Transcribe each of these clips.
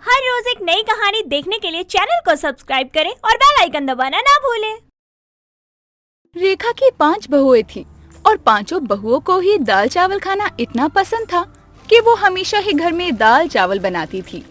हर रोज एक नई कहानी देखने के लिए चैनल को सब्सक्राइब करें और बेल आइकन दबाना ना भूलें। रेखा की 5 बहुएं थी और पांचों बहुओं को ही दाल चावल खाना इतना पसंद था कि वो हमेशा ही घर में दाल चावल बनाती थी।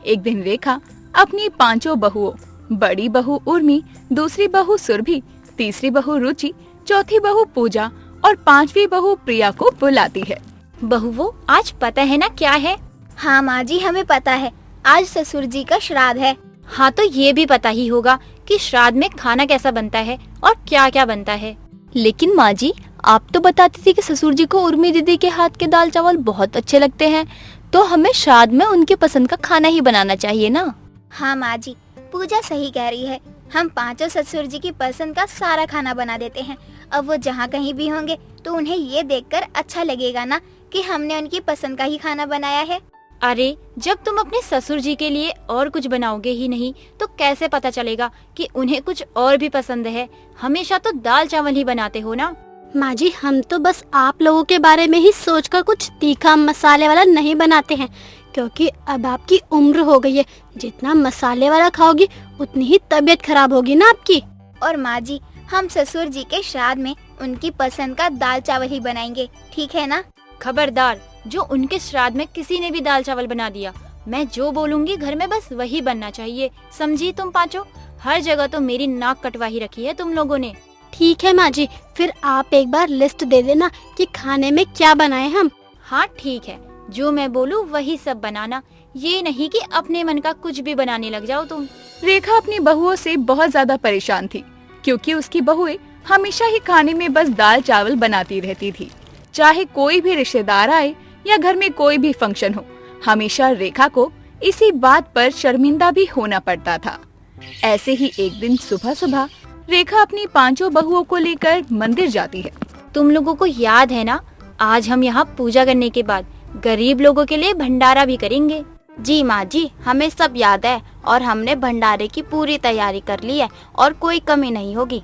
एक दिन रेखा अपनी 5 बहुओं, बड़ी बहू उर्मी, दूसरी बहू सुरभि, तीसरी बहू रुचि, चौथी बहू पूजा और 5वीं बहू प्रिया को बुलाती है। बहुओं, आज पता है ना क्या है? हाँ माँ जी, हमें पता है, आज ससुर जी का श्राद्ध है। हाँ, तो ये भी पता ही होगा कि श्राद्ध में खाना कैसा बनता है और क्या क्या बनता है। लेकिन माँ जी, आप तो बताती थी कि ससुर जी को उर्मी दीदी के हाथ के दाल चावल बहुत अच्छे लगते हैं, तो हमें श्राद्ध में उनके पसंद का खाना ही बनाना चाहिए ना। हाँ माँ जी, पूजा सही कह रही है। हम 5 ससुर जी की पसंद का सारा खाना बना देते हैं। अब वो जहाँ कहीं भी होंगे तो उन्हें ये देखकर अच्छा लगेगा ना कि हमने उनकी पसंद का ही खाना बनाया है। अरे, जब तुम अपने ससुर जी के लिए और कुछ बनाओगे ही नहीं तो कैसे पता चलेगा कि उन्हें कुछ और भी पसंद है? हमेशा तो दाल चावल ही बनाते हो ना। माँ जी, हम तो बस आप लोगों के बारे में ही सोचकर कुछ तीखा मसाले वाला नहीं बनाते हैं, क्योंकि अब आपकी उम्र हो गई है। जितना मसाले वाला खाओगी उतनी ही तबीयत खराब होगी ना आपकी। और माँ जी, हम ससुर जी के श्राद्ध में उनकी पसंद का दाल चावल ही बनाएंगे, ठीक है ना? खबरदार, जो उनके श्राद्ध में किसी ने भी दाल चावल बना दिया, मैं जो बोलूंगी घर में बस वही बनना चाहिए। समझी तुम पांचों? हर जगह तो मेरी नाक कटवा ही रखी है तुम लोगों ने। ठीक है माँ जी, फिर आप एक बार लिस्ट दे देना कि खाने में क्या बनाए हम। हाँ ठीक है, जो मैं बोलूँ वही सब बनाना, ये नहीं कि अपने मन का कुछ भी बनाने लग जाओ तुम। रेखा अपनी बहुओं से बहुत ज्यादा परेशान थी, क्योंकि उसकी बहुएं हमेशा ही खाने में बस दाल चावल बनाती रहती थी। चाहे कोई भी रिश्तेदार आए या घर में कोई भी फंक्शन हो, हमेशा रेखा को इसी बात पर शर्मिंदा भी होना पड़ता था। ऐसे ही एक दिन सुबह सुबह रेखा अपनी 5 बहुओं को लेकर मंदिर जाती है। तुम लोगों को याद है ना, आज हम यहाँ पूजा करने के बाद गरीब लोगों के लिए भंडारा भी करेंगे। जी माँ जी, हमें सब याद है और हमने भंडारे की पूरी तैयारी कर ली है और कोई कमी नहीं होगी।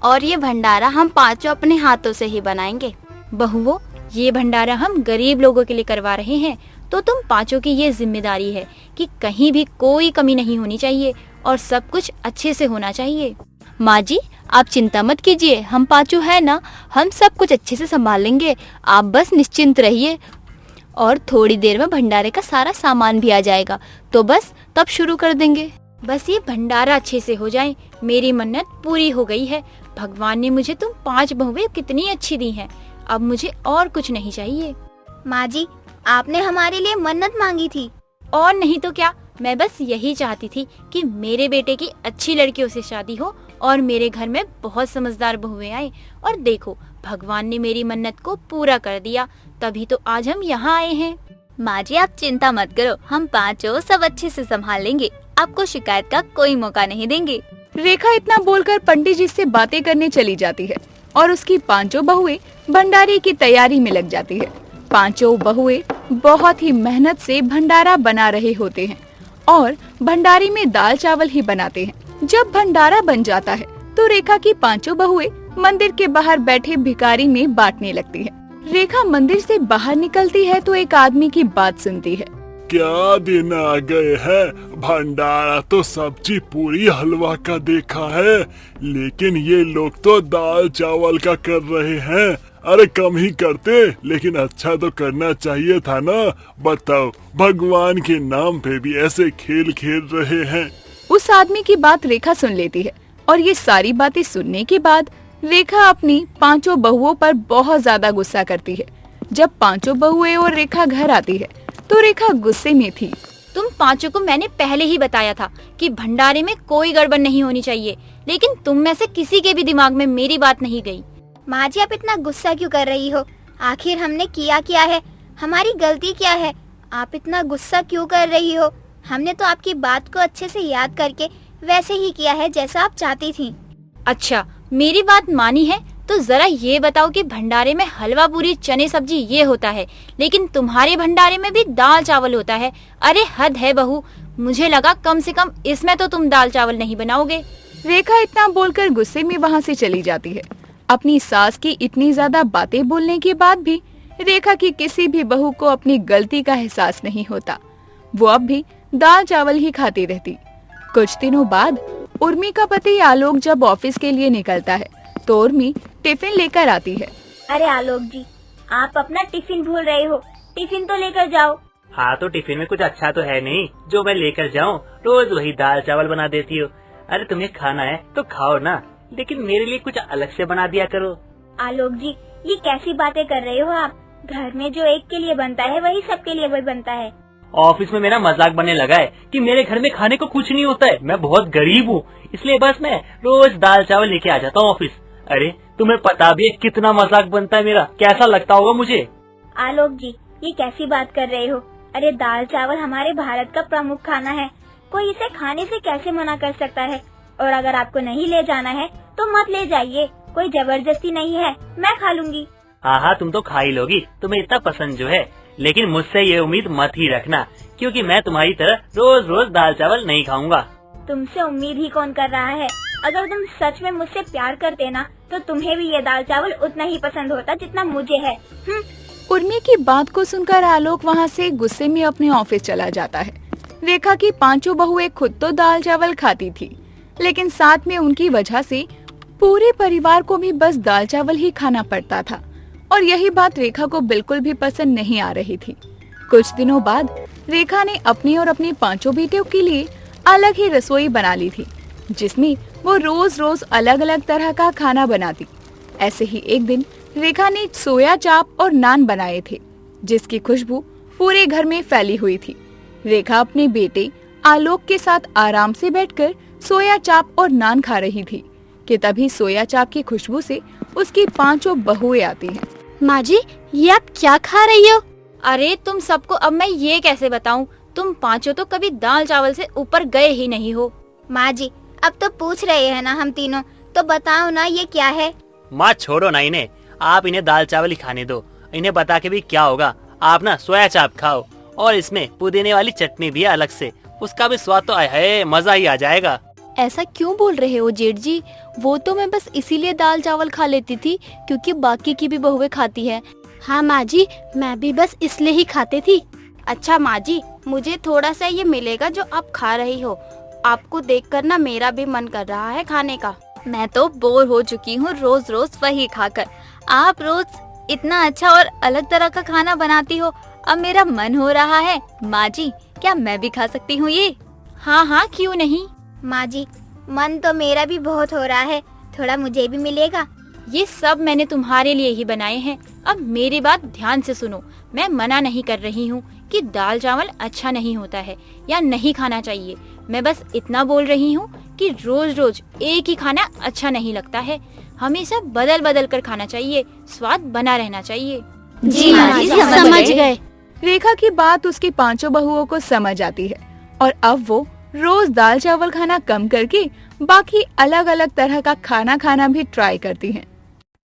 और ये भंडारा हम 5 अपने हाथों से ही बनाएंगे। बहुओं, ये भंडारा हम गरीब लोगों के लिए करवा रहे हैं, तो तुम 5 की ये जिम्मेदारी है कि कहीं भी कोई कमी नहीं होनी चाहिए और सब कुछ अच्छे से होना चाहिए। माँ जी, आप चिंता मत कीजिए, हम 5 है ना, हम सब कुछ अच्छे से संभाल लेंगे। आप बस निश्चिंत रहिए और थोड़ी देर में भंडारे का सारा सामान भी आ जाएगा, तो बस तब शुरू कर देंगे। बस ये भंडारा अच्छे से हो जाए, मेरी मन्नत पूरी हो गई है। भगवान ने मुझे तुम 5 बहुएं कितनी अच्छी दी हैं, अब मुझे और कुछ नहीं चाहिए। माँ जी, आपने हमारे लिए मन्नत मांगी थी। और नहीं तो क्या, मैं बस यही चाहती थी कि मेरे बेटे की अच्छी लड़कियों से शादी हो और मेरे घर में बहुत समझदार बहुएं आए। और देखो, भगवान ने मेरी मन्नत को पूरा कर दिया, तभी तो आज हम यहाँ आए हैं। माँ जी, आप चिंता मत करो, हम 5 सब अच्छे से संभाल लेंगे, आपको शिकायत का कोई मौका नहीं देंगे। रेखा इतना बोलकर पंडित जी से बातें करने चली जाती है और उसकी 5 बहुएं भंडारे की तैयारी में लग जाती है। 5 बहुएं बहुत ही मेहनत से भंडारा बना रहे होते हैं और भंडारे में दाल चावल ही बनाते हैं। जब भंडारा बन जाता है तो रेखा की 5 बहुएं मंदिर के बाहर बैठे भिखारी में बांटने लगती है। रेखा मंदिर से बाहर निकलती है तो एक आदमी की बात सुनती है। क्या दिन आ गए हैं, भंडारा तो सब्जी पूरी हलवा का देखा है, लेकिन ये लोग तो दाल चावल का कर रहे हैं। अरे कम ही करते, लेकिन अच्छा तो करना चाहिए था ना। बताओ, भगवान के नाम पे भी ऐसे खेल खेल रहे हैं। उस आदमी की बात रेखा सुन लेती है और ये सारी बातें सुनने के बाद रेखा अपनी 5 बहुओं पर बहुत ज्यादा गुस्सा करती है। जब 5 बहुएं और रेखा घर आती है तो रेखा गुस्से में थी। तुम 5 को मैंने पहले ही बताया था कि भंडारे में कोई गड़बड़ नहीं होनी चाहिए, लेकिन तुम में से किसी के भी दिमाग में मेरी बात नहीं गई। माँ जी, आप इतना गुस्सा क्यों कर रही हो? आखिर हमने किया क्या है? हमारी गलती क्या है? आप इतना गुस्सा क्यों कर रही हो? हमने तो आपकी बात को अच्छे से याद करके वैसे ही किया है जैसा आप चाहती थी। अच्छा, मेरी बात मानी है तो जरा ये बताओ कि भंडारे में हलवा पूरी चने सब्जी ये होता है, लेकिन तुम्हारे भंडारे में भी दाल चावल होता है। अरे हद है बहू, मुझे लगा कम से कम इसमें तो तुम दाल चावल नहीं बनाओगे। रेखा इतना बोलकर गुस्से में वहाँ से चली जाती है। अपनी सास की इतनी ज्यादा बातें बोलने के बाद भी रेखा की किसी भी बहू को अपनी गलती का एहसास नहीं होता। वो अब भी दाल चावल ही खाती रहती। कुछ दिनों बाद उर्मी का पति आलोक जब ऑफिस के लिए निकलता है तो उर्मी टिफिन लेकर आती है। अरे आलोक जी, आप अपना टिफिन भूल रहे हो, टिफिन तो लेकर जाओ। हाँ, तो टिफिन में कुछ अच्छा तो है नहीं जो मैं लेकर जाऊँ। रोज वही दाल चावल बना देती हो। अरे तुम्हें खाना है तो खाओ ना, लेकिन मेरे लिए कुछ अलग से बना दिया करो। आलोक जी, ये कैसी बातें कर रहे हो आप? घर में जो एक के लिए बनता है वही सबके लिए भी बनता है। ऑफिस में मेरा मजाक बनने लगा है कि मेरे घर में खाने को कुछ नहीं होता है। मैं बहुत गरीब हूँ, इसलिए बस मैं रोज दाल चावल लेके आ जाता हूँ ऑफिस। अरे तुम्हें पता भी है कितना मजाक बनता है मेरा, कैसा लगता होगा मुझे। आलोक जी, ये कैसी बात कर रहे हो? अरे दाल चावल हमारे भारत का प्रमुख खाना है, कोई इसे खाने से कैसे मना कर सकता है? और अगर आपको नहीं ले जाना है तो मत ले जाइए, कोई जबरदस्ती नहीं है, मैं खा लूंगी। हाँ, तुम तो खा ही लोगी, तुम्हें इतना पसंद जो है। लेकिन मुझसे ये उम्मीद मत ही रखना, क्योंकि मैं तुम्हारी तरह रोज रोज दाल चावल नहीं खाऊंगा। तुमसे उम्मीद ही कौन कर रहा है? अगर तुम सच में मुझसे प्यार करते ना तो तुम्हें भी ये दाल चावल उतना ही पसंद होता जितना मुझे है। उर्मी की बात को सुनकर आलोक वहाँ से गुस्से में अपने ऑफिस चला जाता है। रेखा की पांचों बहुएं खुद तो दाल चावल खाती थी, लेकिन साथ में उनकी वजह से पूरे परिवार को भी बस दाल चावल ही खाना पड़ता था, और यही बात रेखा को बिल्कुल भी पसंद नहीं आ रही थी। कुछ दिनों बाद रेखा ने अपनी और अपनी पांचों बेटियों के लिए अलग ही रसोई बना ली थी, जिसमें वो रोज रोज अलग अलग तरह का खाना बनाती। ऐसे ही एक दिन रेखा ने सोया चाप और नान बनाए थे, जिसकी खुशबू पूरे घर में फैली हुई थी। रेखा अपने बेटे आलोक के साथ आराम से बैठकर सोया चाप और नान खा रही थी कि तभी सोया चाप की खुशबू से उसकी पांचों बहुएं आती हैं। माँ जी, ये आप क्या खा रही हो? अरे तुम सबको अब मैं ये कैसे बताऊं? तुम पांचों तो कभी दाल चावल से ऊपर गए ही नहीं हो। माँ जी, अब तो पूछ रहे हैं ना हम तीनों, तो बताओ ना ये क्या है? माँ छोड़ो ना इन्हें, आप इन्हें दाल चावल ही खाने दो। इन्हें बता के भी क्या होगा, आप ना सोया चाप खाओ, और इसमें पुदीने वाली चटनी भी है अलग से, उसका भी स्वाद तो है, मजा ही आ जाएगा। ऐसा क्यों बोल रहे हो जेठ जी? वो तो मैं बस इसीलिए दाल चावल खा लेती थी क्योंकि बाकी की भी बहुएं खाती है। हाँ माँ जी, मैं भी बस इसलिए ही खाती थी। अच्छा माँ जी, मुझे थोड़ा सा ये मिलेगा जो आप खा रही हो। आपको देखकर ना मेरा भी मन कर रहा है खाने का। मैं तो बोर हो चुकी हूँ रोज रोज वही खाकर। आप रोज इतना अच्छा और अलग तरह का खाना बनाती हो, अब मेरा मन हो रहा है। माँ जी, क्या मैं भी खा सकती हूँ ये? हाँ, क्यों नहीं। माँ जी, मन तो मेरा भी बहुत हो रहा है, थोड़ा मुझे भी मिलेगा। ये सब मैंने तुम्हारे लिए ही बनाए हैं। अब मेरी बात ध्यान से सुनो, मैं मना नहीं कर रही हूँ कि दाल चावल अच्छा नहीं होता है या नहीं खाना चाहिए। मैं बस इतना बोल रही हूँ कि रोज रोज एक ही खाना अच्छा नहीं लगता है, हमेशा बदल बदल कर खाना चाहिए, स्वाद बना रहना चाहिए। जी माँ जी, समझ गए। रेखा की बात उसकी पांचों बहुओं को समझ आती है, और अब वो रोज दाल चावल खाना कम करके बाकी अलग अलग तरह का खाना खाना भी ट्राई करती हैं।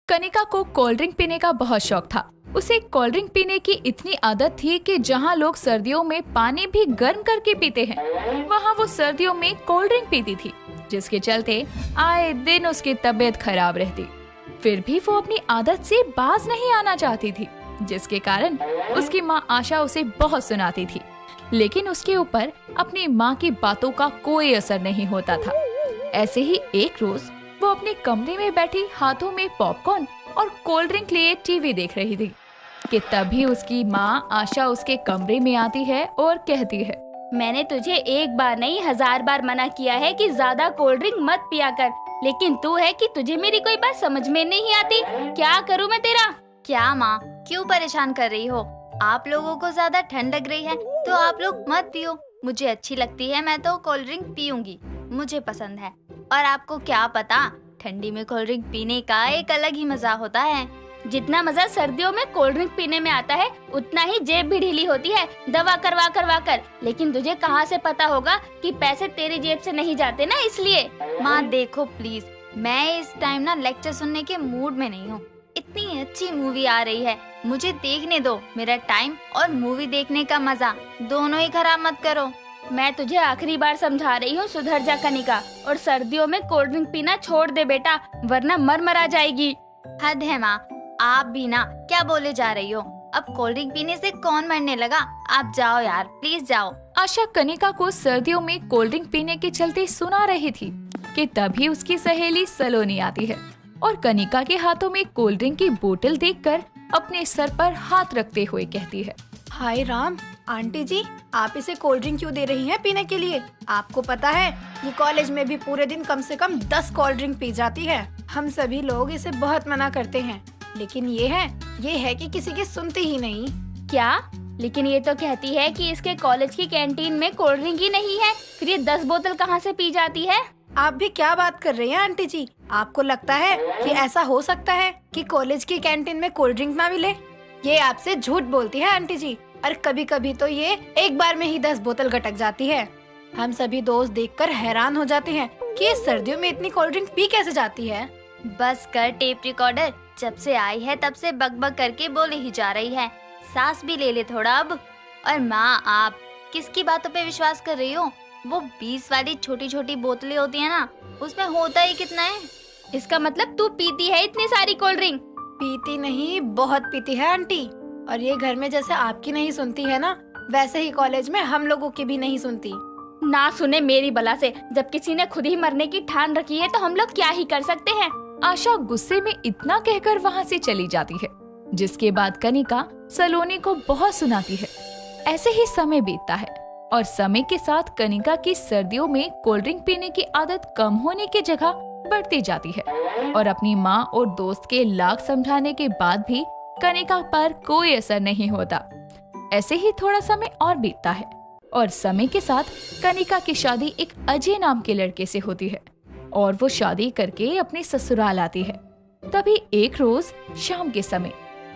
कनिका को कोल्ड ड्रिंक पीने का बहुत शौक था। उसे कोल्ड ड्रिंक पीने की इतनी आदत थी कि जहाँ लोग सर्दियों में पानी भी गर्म करके पीते हैं, वहाँ वो सर्दियों में कोल्ड ड्रिंक पीती थी, जिसके चलते आए दिन उसकी तबीयत खराब रहती। फिर भी वो अपनी आदत से बाज नहीं आना चाहती थी, जिसके कारण उसकी माँ आशा उसे बहुत सुनाती थी, लेकिन उसके ऊपर अपनी माँ की बातों का कोई असर नहीं होता था। ऐसे ही एक रोज वो अपने कमरे में बैठी हाथों में पॉपकॉर्न और कोल्ड ड्रिंक लिए टीवी देख रही थी कि तभी उसकी माँ आशा उसके कमरे में आती है और कहती है, मैंने तुझे एक बार नहीं 1000 बार मना किया है कि ज्यादा कोल्ड ड्रिंक मत पिया कर, लेकिन तू है कि तुझे मेरी कोई बात समझ में नहीं आती। क्या करूँ मैं तेरा? क्या माँ, क्यों परेशान कर रही हो? आप लोगों को ज्यादा ठंड लग रही है तो आप लोग मत पियो। मुझे अच्छी लगती है, मैं तो कोल्ड ड्रिंक पीऊंगी, मुझे पसंद है। और आपको क्या पता, ठंडी में कोल्ड ड्रिंक पीने का एक अलग ही मजा होता है। जितना मजा सर्दियों में कोल्ड ड्रिंक पीने में आता है, उतना ही जेब भी ढीली होती है दवा करवा कर। लेकिन तुझे कहाँ से पता होगा कि पैसे तेरी जेब से नहीं जाते ना, इसलिए। माँ देखो प्लीज, मैं इस टाइम ना लेक्चर सुनने के मूड में नहीं हूँ। इतनी अच्छी मूवी आ रही है, मुझे देखने दो। मेरा टाइम और मूवी देखने का मजा दोनों ही खराब मत करो। मैं तुझे आखिरी बार समझा रही हूँ, सुधर जा कनिका, और सर्दियों में कोल्ड ड्रिंक पीना छोड़ दे बेटा, वरना मर जाएगी। हद है माँ, आप भी ना क्या बोले जा रही हो? अब कोल्ड ड्रिंक पीने से कौन मरने लगा। आप जाओ यार, प्लीज जाओ। आशा कनिका को सर्दियों में कोल्ड ड्रिंक पीने के चलते सुना रही थी कि तभी उसकी सहेली सलोनी आती है और कनिका के हाथों में कोल्ड ड्रिंक की बोतल देखकर अपने सर पर हाथ रखते हुए कहती है, हाय राम, आंटी जी आप इसे कोल्ड ड्रिंक क्यों दे रही हैं पीने के लिए? आपको पता है ये कॉलेज में भी पूरे दिन कम से कम 10 कोल्ड ड्रिंक पी जाती है। हम सभी लोग इसे बहुत मना करते हैं, लेकिन ये है कि किसी की सुनती ही नहीं। क्या? लेकिन ये तो कहती है कि इसके कॉलेज की कैंटीन में कोल्ड ड्रिंक ही नहीं है, फिर ये 10 बोतल कहाँ से पी जाती है? आप भी क्या बात कर रही हैं आंटी जी? आपको लगता है कि ऐसा हो सकता है कि कॉलेज की कैंटीन में कोल्ड ड्रिंक ना मिले? ये आपसे झूठ बोलती है आंटी जी, और कभी कभी तो ये एक बार में ही 10 बोतल गटक जाती है। हम सभी दोस्त देखकर हैरान हो जाते हैं कि ये सर्दियों में इतनी कोल्ड ड्रिंक पी कैसे जाती है। बस कर टेप रिकॉर्डर, जब से आई है तब से बकबक करके बोले ही जा रही है। सांस भी ले ले थोड़ा अब। और माँ, आप किसकी बातों पे विश्वास कर रही हो? वो 20 वाली छोटी छोटी बोतलें होती है ना, उसमें होता ही कितना है? इसका मतलब तू पीती है इतनी सारी कोल्ड ड्रिंक? पीती नहीं, बहुत पीती है आंटी। और ये घर में जैसे आपकी नहीं सुनती है ना, वैसे ही कॉलेज में हम लोगों की भी नहीं सुनती। ना सुने मेरी बला से, जब किसी ने खुद ही मरने की ठान रखी है तो हम लोग क्या ही कर सकते हैं। आशा गुस्से में इतना कहकर वहाँ से चली जाती है, जिसके बाद कनिका सलोनी को बहुत सुनाती है। ऐसे ही समय बीतता है और समय के साथ कनिका की सर्दियों में कोल्ड ड्रिंक पीने की आदत कम होने की जगह बढ़ती जाती है और अपनी माँ और दोस्त के लाख समझाने के बाद भी कनिका पर कोई असर नहीं होता। ऐसे ही थोड़ा समय और बीतता है और समय के साथ कनिका की शादी एक अजय नाम के लड़के से होती है और वो शादी करके अपने ससुराल आती है। तभी एक रोज शाम के समय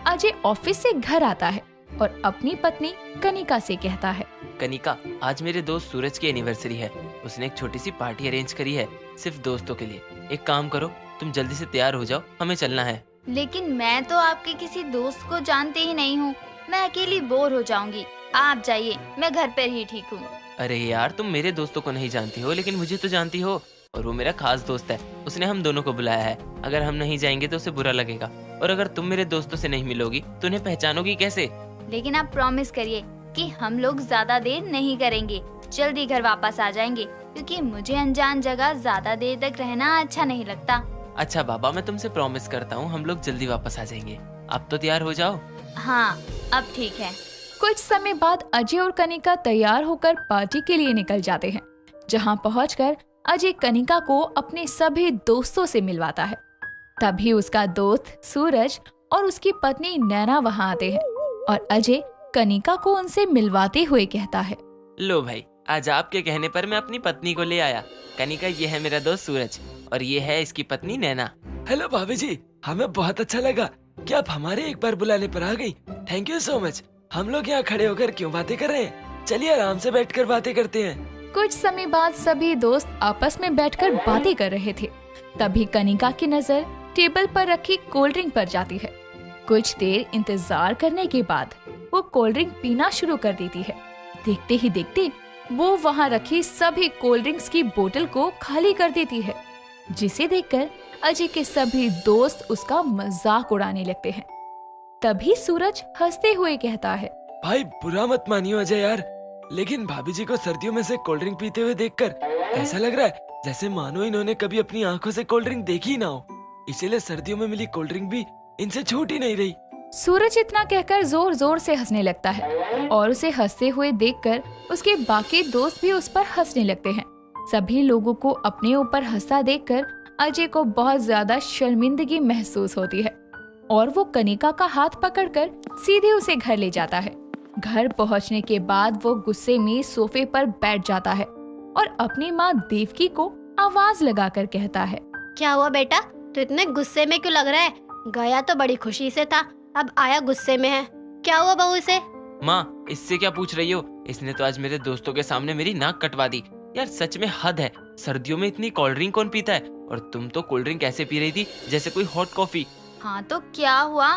अजय ऑफिस से घर आता है और अपनी पत्नी कनिका से कहता है, कनिका, आज मेरे दोस्त सूरज की एनिवर्सरी है। उसने एक छोटी सी पार्टी अरेंज करी है सिर्फ दोस्तों के लिए। एक काम करो, तुम जल्दी से तैयार हो जाओ, हमें चलना है। लेकिन मैं तो आपके किसी दोस्त को जानते ही नहीं हूँ, मैं अकेली बोर हो जाऊंगी। आप जाइए, मैं घर पर ही ठीक हूँ। अरे यार, तुम मेरे दोस्तों को नहीं जानती हो लेकिन मुझे तो जानती हो, और वो मेरा खास दोस्त है। उसने हम दोनों को बुलाया है। अगर हम नहीं जाएंगे तो उसे बुरा लगेगा, और अगर तुम मेरे दोस्तों से नहीं मिलोगी तो उन्हें पहचानोगी कैसे? लेकिन आप प्रॉमिस करिए कि हम लोग ज्यादा देर नहीं करेंगे, जल्दी घर वापस आ जाएंगे, क्योंकि मुझे अनजान जगह ज्यादा देर तक रहना अच्छा नहीं लगता। अच्छा बाबा, मैं तुमसे प्रॉमिस करता हूँ हम लोग जल्दी वापस आ जाएंगे। अब तो तैयार हो जाओ। हाँ, अब ठीक है। कुछ समय बाद अजय और कनिका तैयार होकर पार्टी के लिए निकल जाते हैं, जहां पहुंचकर अजय कनिका को अपने सभी दोस्तों से मिलवाता है। तभी उसका दोस्त सूरज और उसकी पत्नी नैना वहां आते हैं और अजय कनिका को उनसे मिलवाते हुए कहता है, लो भाई, आज आपके कहने पर मैं अपनी पत्नी को ले आया। कनिका, ये है मेरा दोस्त सूरज और ये है इसकी पत्नी नैना। हेलो भाभी जी, हमें बहुत अच्छा लगा कि आप हमारे एक बार बुलाने पर आ गई। Thank you so much. हम लोग यहाँ खड़े होकर क्यों बातें कर रहे हैं? चलिए आराम से बैठकर बातें करते हैं। कुछ समय बाद सभी दोस्त आपस में बैठकर बातें कर रहे थे। तभी कनिका की नजर टेबल पर रखी कोल्ड ड्रिंक पर जाती है। कुछ देर इंतजार करने के बाद वो कोल्ड ड्रिंक पीना शुरू कर देती है। देखते ही देखते वो वहाँ रखी सभी कोल्ड ड्रिंक्स की बोतल को खाली कर देती है, जिसे देखकर अजय के सभी दोस्त उसका मजाक उड़ाने लगते हैं। तभी सूरज हंसते हुए कहता है, भाई बुरा मत मानियो अजय यार, लेकिन भाभी जी को सर्दियों में से कोल्ड ड्रिंक पीते हुए देखकर ऐसा लग रहा है जैसे मानो इन्होंने कभी अपनी आंखों से कोल्ड ड्रिंक देखी ना हो, इसीलिए सर्दियों में मिली कोल्ड ड्रिंक भी इनसे छूट ही नहीं रही। सूरज इतना कहकर जोर जोर से हंसने लगता है और उसे हंसते हुए देखकर उसके बाकी दोस्त भी उस पर हंसने लगते हैं। सभी लोगों को अपने ऊपर हंसता देखकर अजय को बहुत ज्यादा शर्मिंदगी महसूस होती है और वो कनिका का हाथ पकड़कर सीधे उसे घर ले जाता है। घर पहुंचने के बाद वो गुस्से में सोफे पर बैठ जाता है और अपनी माँ देवकी को आवाज लगाकर कहता है, क्या हुआ बेटा, तू इतने गुस्से में क्यों लग रहा है? गया तो बड़ी खुशी से था, अब आया गुस्से में है। क्या हुआ बहू इसे? माँ, इससे क्या पूछ रही हो? इसने तो आज मेरे दोस्तों के सामने मेरी नाक कटवा दी। यार सच में हद है, सर्दियों में इतनी कोल्ड ड्रिंक कौन पीता है? और तुम तो कोल्ड ड्रिंक ऐसे पी रही थी जैसे कोई हॉट कॉफी। हाँ तो क्या हुआ,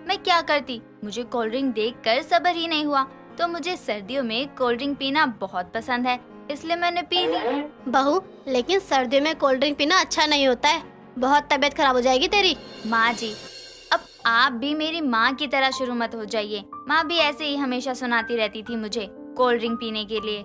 मैं क्या करती? मुझे कोल्ड ड्रिंक देखकर सब्र ही नहीं हुआ। तो मुझे सर्दियों में कोल्ड ड्रिंक पीना बहुत पसंद है, इसलिए मैंने पी ली। बहू, लेकिन सर्दियों में कोल्ड ड्रिंक पीना अच्छा नहीं होता है, बहुत तबीयत खराब हो जाएगी तेरी। माँ जी, अब आप भी मेरी माँ की तरह शुरू मत हो जाइए। माँ भी ऐसे ही हमेशा सुनाती रहती थी मुझे कोल्ड ड्रिंक पीने के लिए।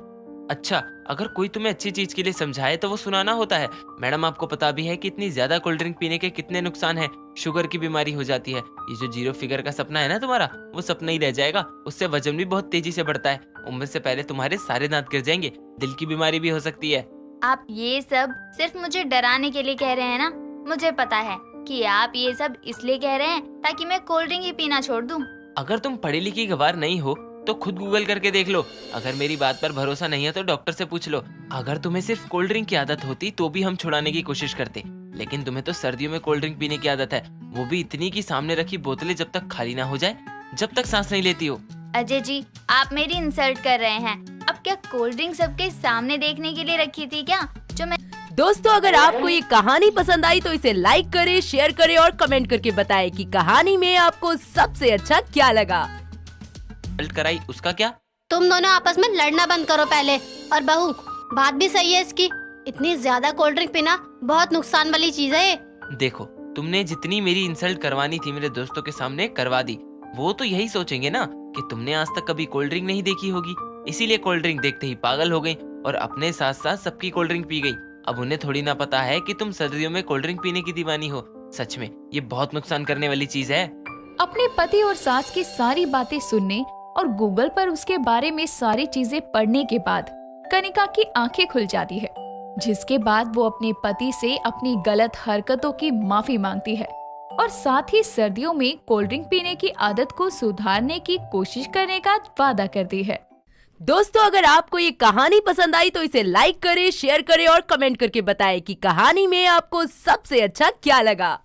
अच्छा, अगर कोई तुम्हें अच्छी चीज के लिए समझाए तो वो सुनाना होता है। मैडम, आपको पता भी है कि इतनी ज्यादा कोल्ड ड्रिंक पीने के कितने नुकसान हैं। शुगर की बीमारी हो जाती है। ये जो 0 फिगर का सपना है ना तुम्हारा, वो सपना ही रह जाएगा। उससे वजन भी बहुत तेजी से बढ़ता है। उम्र से पहले तुम्हारे सारे दांत गिर जाएंगे। दिल की बीमारी भी हो सकती है। आप ये सब सिर्फ मुझे डराने के लिए कह रहे हैं ना? मुझे पता है कि आप ये सब इसलिए कह रहे हैं ताकि मैं कोल्ड ड्रिंक ही पीना छोड़ दूं। अगर तुम पढ़ी लिखी गवार नहीं हो तो खुद गूगल करके देख लो। अगर मेरी बात पर भरोसा नहीं है तो डॉक्टर से पूछ लो। अगर तुम्हें सिर्फ कोल्ड ड्रिंक की आदत होती तो भी हम छुड़ाने की कोशिश करते, लेकिन तुम्हें तो सर्दियों में कोल्ड ड्रिंक पीने की आदत है, वो भी इतनी की सामने रखी बोतलें जब तक खाली ना हो जाए, जब तक सांस नहीं लेती हो। अजय जी, आप मेरी इंसल्ट कर रहे हैं। अब क्या कोल्ड ड्रिंक सबके सामने देखने के लिए रखी थी क्या? जो मैं दोस्तों, अगर आपको ये कहानी पसंद आई तो इसे लाइक करें, शेयर करें और कमेंट करके बताएं कि कहानी में आपको सबसे अच्छा क्या लगा। कराई उसका क्या? तुम दोनों आपस में लड़ना बंद करो पहले। और बहू, बात भी सही है इसकी, इतनी ज्यादा कोल्ड ड्रिंक पीना बहुत नुकसान वाली चीज है। देखो, तुमने जितनी मेरी इंसल्ट करवानी थी मेरे दोस्तों के सामने करवा दी। वो तो यही सोचेंगे ना कि तुमने आज तक कभी कोल्ड ड्रिंक नहीं देखी होगी, इसीलिए कोल्ड ड्रिंक देखते ही पागल हो गई और अपने साथ साथ सबकी कोल्ड ड्रिंक पी गई। अब उन्हें थोड़ी ना पता है कि तुम सर्दियों में कोल्ड ड्रिंक पीने की दीवानी हो। सच में ये बहुत नुकसान करने वाली चीज है। अपने पति और सास की सारी बातें सुनने और गूगल पर उसके बारे में सारी चीजें पढ़ने के बाद कनिका की आंखें खुल जाती है, जिसके बाद वो अपने पति से अपनी गलत हरकतों की माफी मांगती है और साथ ही सर्दियों में कोल्ड ड्रिंक पीने की आदत को सुधारने की कोशिश करने का वादा करती है। दोस्तों, अगर आपको ये कहानी पसंद आई तो इसे लाइक करें, शेयर करें और कमेंट करके बताएं कि कहानी में आपको सबसे अच्छा क्या लगा।